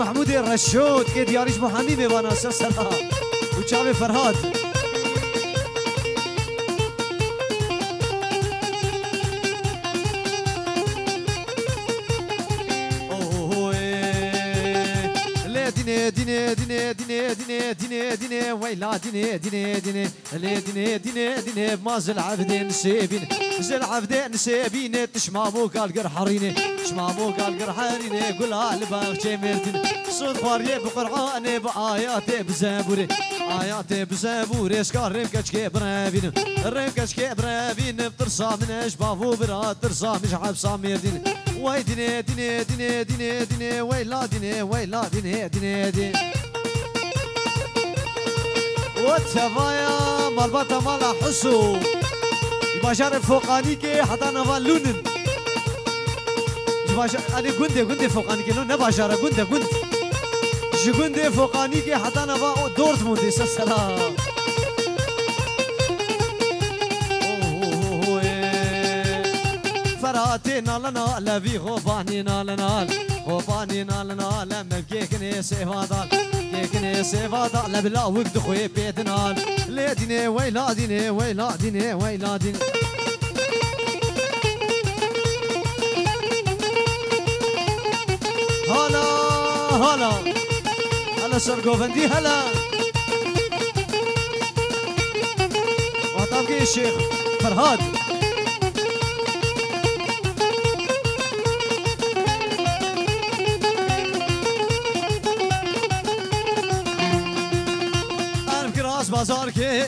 محمود الرشود که دیاریش محمی میبانا سلسله و چاوی فرهاد ديني ديني ديني ديني ديني ديني ديني ويلا ديني ديني ديني ديني ديني ديني بماز العبدين سيبين زل عبدين سيبين تشمامو قال قر حريني تشمامو قال قر حريني قول الباغ جميرتين صوت فاريه بقرعاني بآياتي بزابوري آياتي بزابوري سكار ريمكاش كبرابين ريمكاش كبرابين بترصا من اشبافو برا ترصا مش عب صاميردين وي ديني ديني ديني ديني ديني ويلا ديني ويلا ديني ديني ديني واتفايا مربطة مالا حسو يباشر الفوقاني كي حتى نفالونن يباشر أنا قندي فوقاني كي لون نباشر قندي جوندي فوقاني كي حتى نفا دورتموند سلام فراتي نالنا لبي غوباني نالنا غوباني نالنا لما بكيكني سيفادال كيكني سيفادال لبلا وقت خوي بيتنال ليديني ويلا ديني ويلا ديني ويلا ديني هلا هلا هلا سرقوفندي هلا وطبقي الشيخ فرهاد بازار كير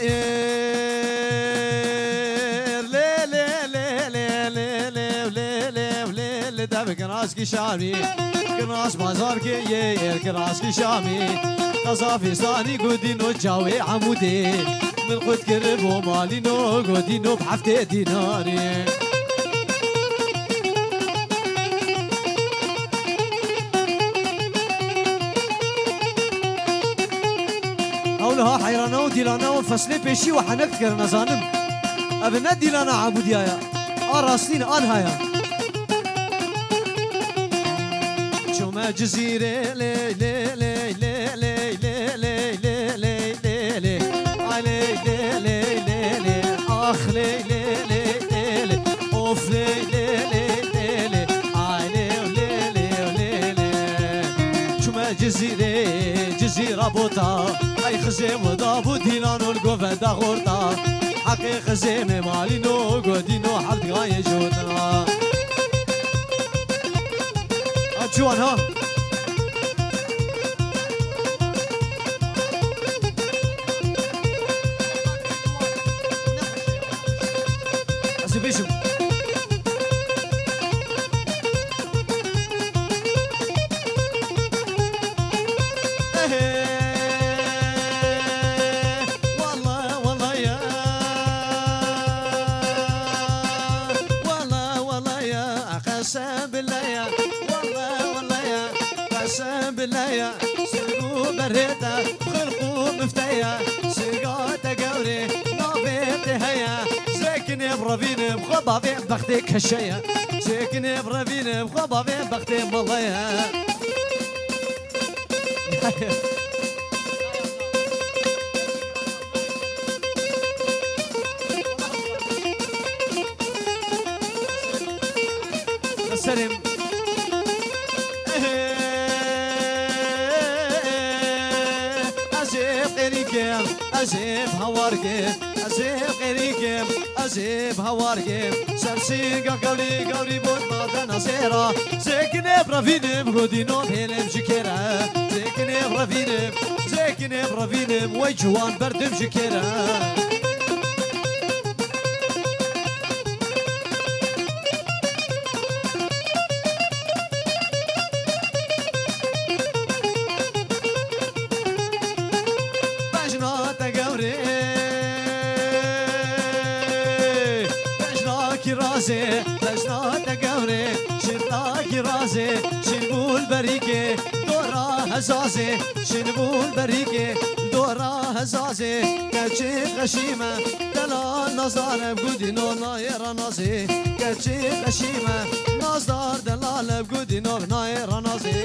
لي لي لي لي لي لي لي لي لي دم كراس كي شامي كراس بازار كير كراس كي شامي قصافيستاني قدينو جاوي عمودي من قد كرب ومالينو قدينو بحفتي ديناري أولها حيرانة وديلانا وفصلي بيشي وحنكت كرنا زانم أبنا ديلانا عبوديايا راستين آنهايا شوما جزيرة لي لي لي لي لي لي لي لي لي لي لي علي لي لي لي لي آخ لي لي لي لي لي أوف لي لي لي لي لي علي لي لي لي لي شوما جزيرة بوتا أي خزيم ودابو دينانو القوفة دا غورتا حقي خزيم مالينو قدينو حبد غاية جوتنا أجوان ها أسيبيشو بالله سرقوا بريتا خلقوا مفتايا سرقات قوري نابيت هيا ساكن برافين بخضافي بختك هالشيا ساكن برافين بخضافي بختي مضيا السلام أزيب هواركم أزيب غريكم أزيب هواركم سرسيقا قولي قولي بود مادنا سيرا زيكني برافينم غودينو بهلم جكيرا زيكني برافينم ويجوان بردم جكيرا لجنات قوري شرطاكي رازي شنبو البريكي دورا هزازي شنبو البريكي دورا هزازي كاتشي غشيمة دلال نظار بقودينو ناير نازي كاتشي غشيمة نظار دلال بقودينو ناير نازي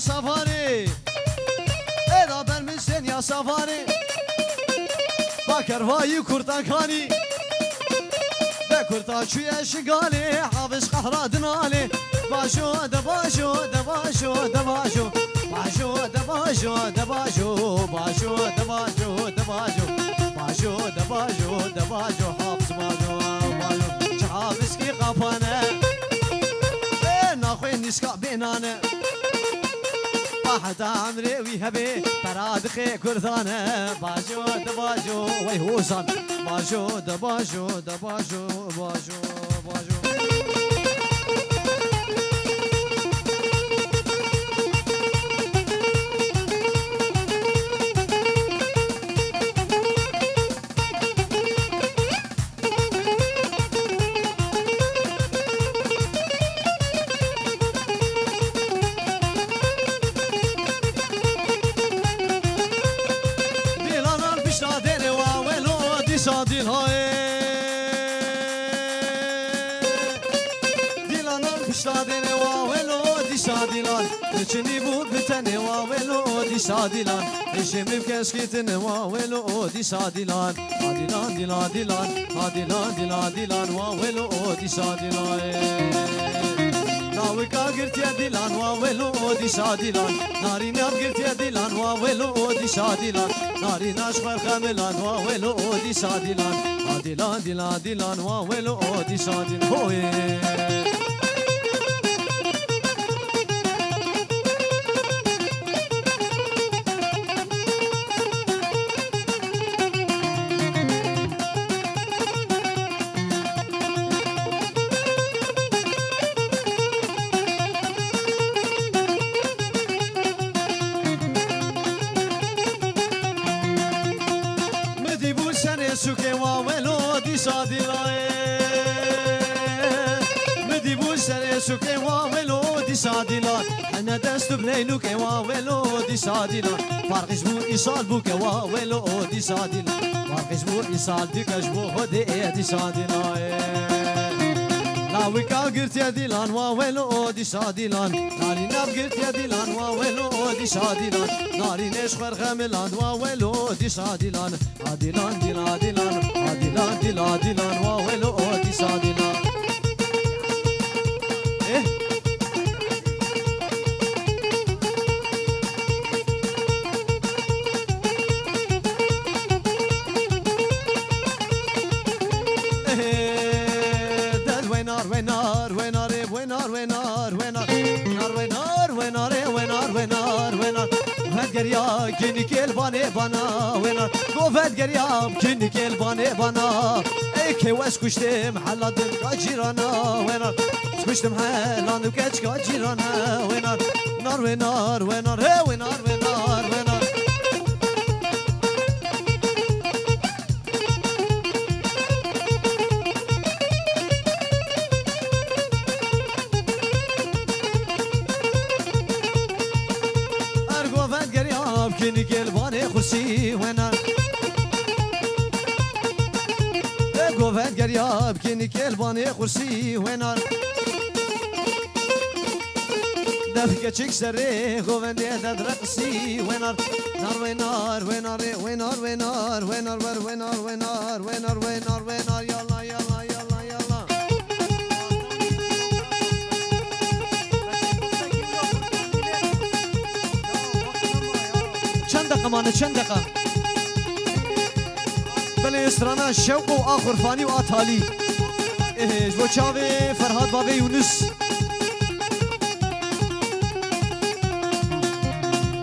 سفاري ادا برمسن يا سفاري باكرواي كرتاكاني بكرتا شوية شقالي حافظ قهرة دنالي باشو دباشو دباشو دباشو باشو دباشو دباشو باشو دباشو دباشو باشو دباشو دباشو حافظ باشو باشو شحافظ كي قفانا ناخوين نسكا بينانا واحد عمري ويهبي برادخي كرثانة باشو دباشو ويهوسان باشو دباشو دباشو باشو باشو ديل هاي ديلان بشادين واولو دي شاديلان تشني بود بتني واولو دي شاديلان ايشم بكشكيتن واولو دي شاديلان ديلان ديلان ديلان ديلان ديلان ديلان واولو دي شاديلان ناوكا قرت يا ديلان واولو دي شاديلان ناري ناب قرت يا ديلان واولو دي شاديلان ناري ناشخر خاملان واولو دي شاديلان ديلان ديلان ديلان واولو دي شاديلان هوي سوكي واولو دي شاديلاي مدي بوشري سوكي واولو دي شاديلاي انا دست بليلو كي واولو دي شاديلاي فارقش بو ايصال بو كي واولو دي شاديلاي فارقش بو ايصال دي كشبو هدي دي شاديلاي لاويكا قرت يا ديلان واولو دي شاديلان ناري ناب قرت يا ديلان واولو دي شاديلان ناري نشخر خملان واولو دي شاديلان ديلان ديلان ديلان ديلان ديلان ديلان واولو دي شاديلان ايه وينار وينار وينار وينار وينار وينار وينار وينار وينار وينار فهد قريا كني كيل باني بانا وينار قو فهد قريا كني كيل باني بانا ايكي واش كشتم حلا دم جيرانا وينار كشتم حلا دم جيرانا وينار نار وينار وينار هي وينار وينار وينار كني قلباني خرسي وينار قوفت قرياب كني قلباني خرسي وينار دفكة شك سري قوفت دد رقصي وينار نار وينار وينار وينار وينار وينار وينار وينار وينار وينار وينار يلا يلا يلا يلا كمان چند دقیقه بله استرانا شوق و آخر فانی و آتالی جو چاوه فرهاد بابه یونس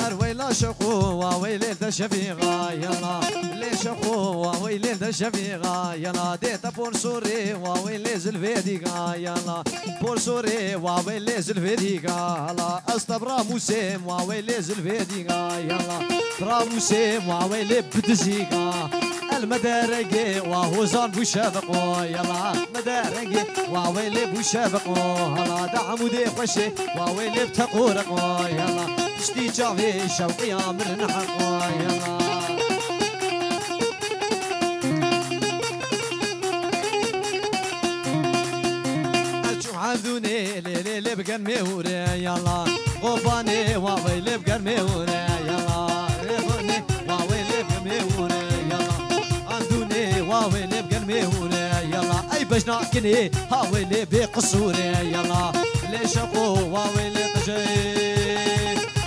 ارویلا شوق و ویلی ده شفیقا یلا لی شوق و ویلی ده شفیقا یلا دیتا پرسوری و ویلی زلوی دیگا یلا پرسوری و ویلی زلوی دیگا یلا استبرا موسیم و ویلی زلوی دیگا یلا براموسي وعويلي بدزيقا المدارقي وهوزان بو شافقو يلا مدارقي وعويلي بو شافقو هلا دعمودي خوشي وعويلي بتقورقو يلا اشتي جافي شوقي من نحقو يلا اندوني ليلي بقن ميوري يلا غباني واويلي بقن ميوري يلا غباني واويلي بقن ميوري يلا اندوني واويلي بقن ميوري يلا اي بجنا كني هاويلي بقصوري يلا ليش ابو واويلي طجي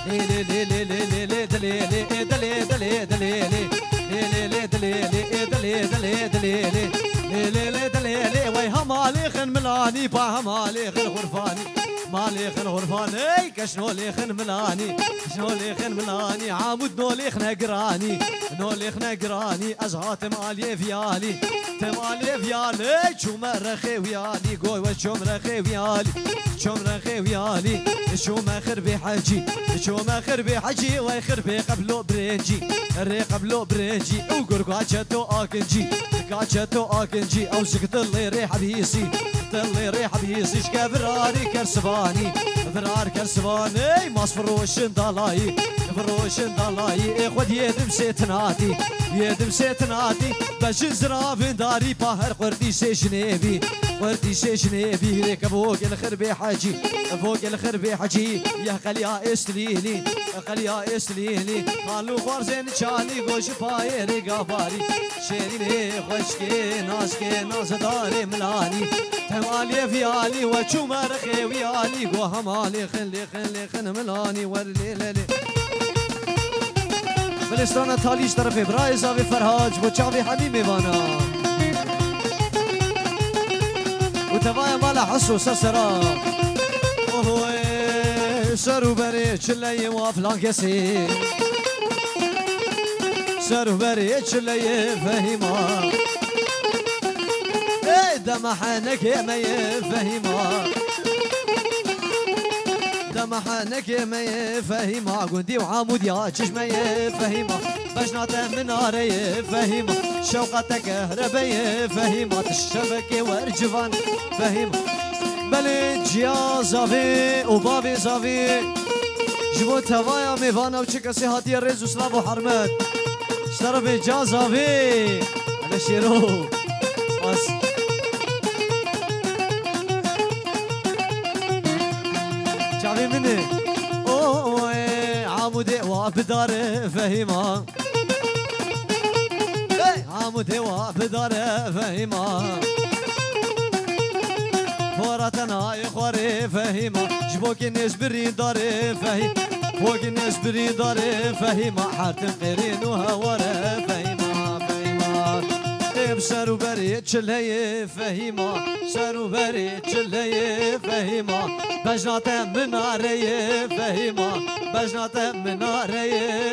ليلي ليلي ليلي دليلي دليلي دليلي دليلي ليلي دليلي دليلي دليلي دليلي ليلي دليلي ويها مالي خن ملاني باها مالي خن غرفاني مالي خن غرفاني كشنو لي خن ملاني شنو لي خن ملاني عامود نولي خن قراني نولي خن قراني ازهات مالي فيالي تمالي فيالي شوم رخي ويالي قوي وشوم رخي ويالي شوم رخي ويالي شوم خربي حجي شوم خربي حجي ويخربي قبلو برنجي ري قبلو برنجي وقرقاتشتو اكنجي قاتشتو اكنجي او سكت اللي ريح بيسي اللي ريح بيسي شكا فراري كرسباني فرار كرسباني ماس فروش ضلاي فروش ضلاي خد يدم سيتناتي يدم سيتناتي باش زراف داري باهر قردي سيشنيبي قردي سيشنيبي ريك فوق الخربي حجي فوق الخربي حجي يا خليا استليني خليا استليني قالوا فرزين شاني قوش باي رقاباري شيريني خوشكي ناسكي ناس داري ملاني تمالي فيالي وشو مرخي ويالي قوها مالي خلي خن ملاني ورلي للي بلستان تالیش طرف برای زاوی فرهاج و چاوی حمیمی وانا و توای مالا حسو سسرا اوه سرو بری چلی و فلان کسی سرو بری چلی فهیما دمحنك ما يفهما دمحنك ما يفهما قندي وعامود يا تشش ما يفهما بجناته من نار يفهما شوقته كهرباء يفهما الشبكه ورجفان فهما بلج يا زافي وبابي زافي جبوت هوايا ميفانا وشكسي هاتي الرز وسلاف وحرمت اشترى جا زافي على شيرو بس شعبي مني اوه عمودي وابدار فهيما عمودي وابدار فهيما فورتنا يخوري فهيما جبوك الناس برين داري فهيما فوق الناس برين داري فهيما حاتم قرين وهوري فهيما فهيما بسرو بريت شلي فهيما سرو بريت شلي فهيما بجناته من ناري فهيما بجناته من ناري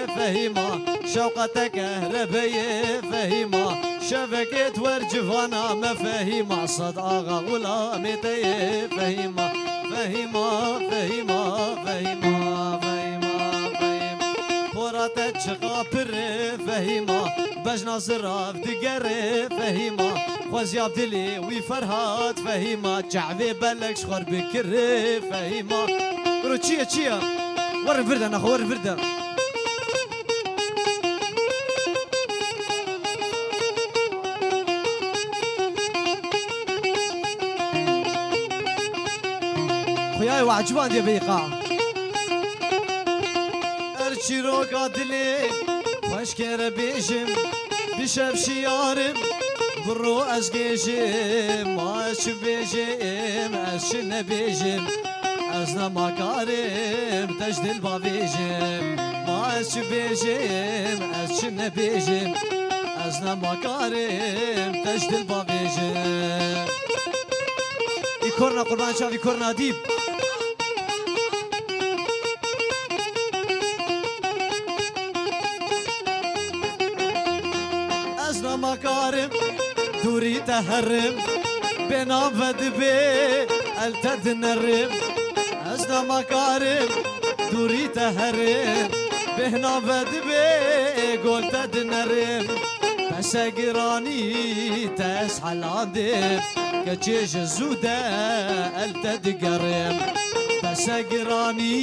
فهيما شوقته كهرباء فهيما شبكة ورجفانا مفهيما صد آغا غلامتي فهيما فهيما فهيما فهيما فهيما فهيما فوراتة شقابر فهيما بجنا زراف دقر فهيما خوزياب دلي وفرهات فهيما جعبي بلك شخور بكر فهيما قرو تشيا ور الفردة ناخو ور الفردة خوياي وعجبان دي بيقاع ارشي روكا دلي خوش كير بيجم بشب شيارم برو از گیجم ماش بیجم از شن بیجم از نماکارم تجدل با بیجم ماش بیجم از شن بیجم از نماکارم تجدل با بیجم ای کرنا قربان شاوی کرنا دیب از نماکارم دوري تهرم بنا فدبي التد نرم أزنا مكارم دوري تهرم بنا فدبي قول تد نرم بس قراني تسحل عندم كتشيش زودة التد قرم بس قراني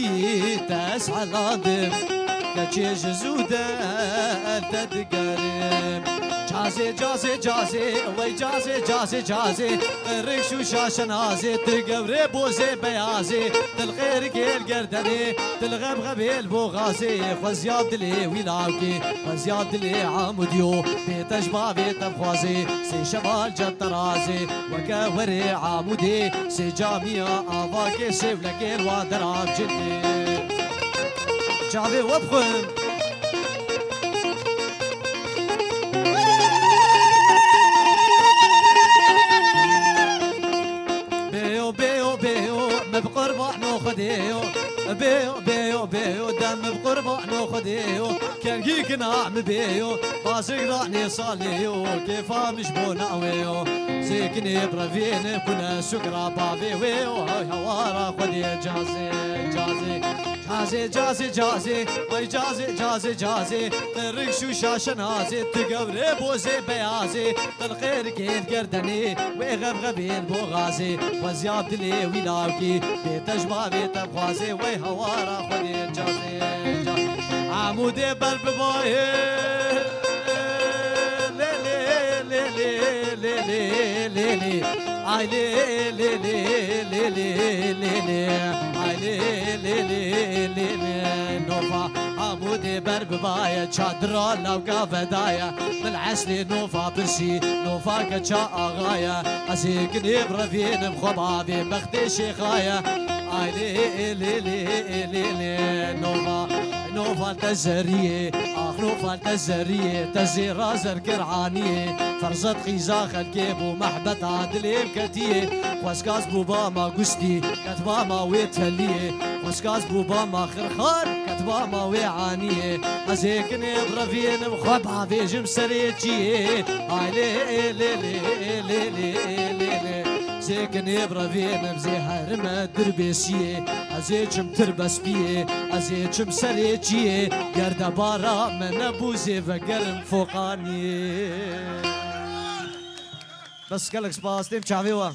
تسحل عندم كتشيش زودة التد قرم جازي جازي جازي وي جازي جازي جازي ريشو شاشنازي تقوري بوزي بيازي تلغير كيل قردني تلغب غبيل بوغازي خزياد دلي ويلاوكي خزياد دلي عموديو بيت اجبا بيت بخوازي سي شمال جد طرازي وكوري عمودي سي جامية افاكي سي ولكيل وادراب جدي جابي وبخن بقربان خديو بيو بيو بيو دم بقربان خديو كان جيك نعم بيو بازق راني صاليو كيف مش بوناويو زيكني برافين كنا شكرا بابي ويو هوارا خدي جازي جازي جازي جازي جازي وي جازي جازي جازي ريشو شاشنازي تقوري بوزي بيازي تلخير كيف قردني ويغبغبين بوغازي وزياب دلي ويلاوكي بيت اجبا بيت بخوازي وي هوارا خدي جازي عمودي بربباي ليلي ليلي ليلي ليلي اي ليلي ليلي ليلي ليلي اي ليلي ليلي نوفا عمودي بربباي تشادرا لو كافدايا بالعسلي نوفا برسي نوفا كتشا اغايا ازيكني برفين بخبابي بختي شيخايا اي ليلي ليلي نوفا نوفا التزرية اخ نوفا التزرية تزيرا زركر عانية فرزت خيزاخ الكيب ومحبت عادلي بكتية واسكاز بوبا ما قستي كتبا ما ويتهلية واسكاز بوبا ما خرخار كتبا ما ويعانية ازيكني برفين بخبها في جم سريتشية اي لي لي لي لي لي لي زيكني برافين بزي هرمة دربيسية ازيكم تربس بيه ازيكم سريتشيه قرد بارا من ابوزي فقرم فوقاني بس قالك سباس تيم شعبيوه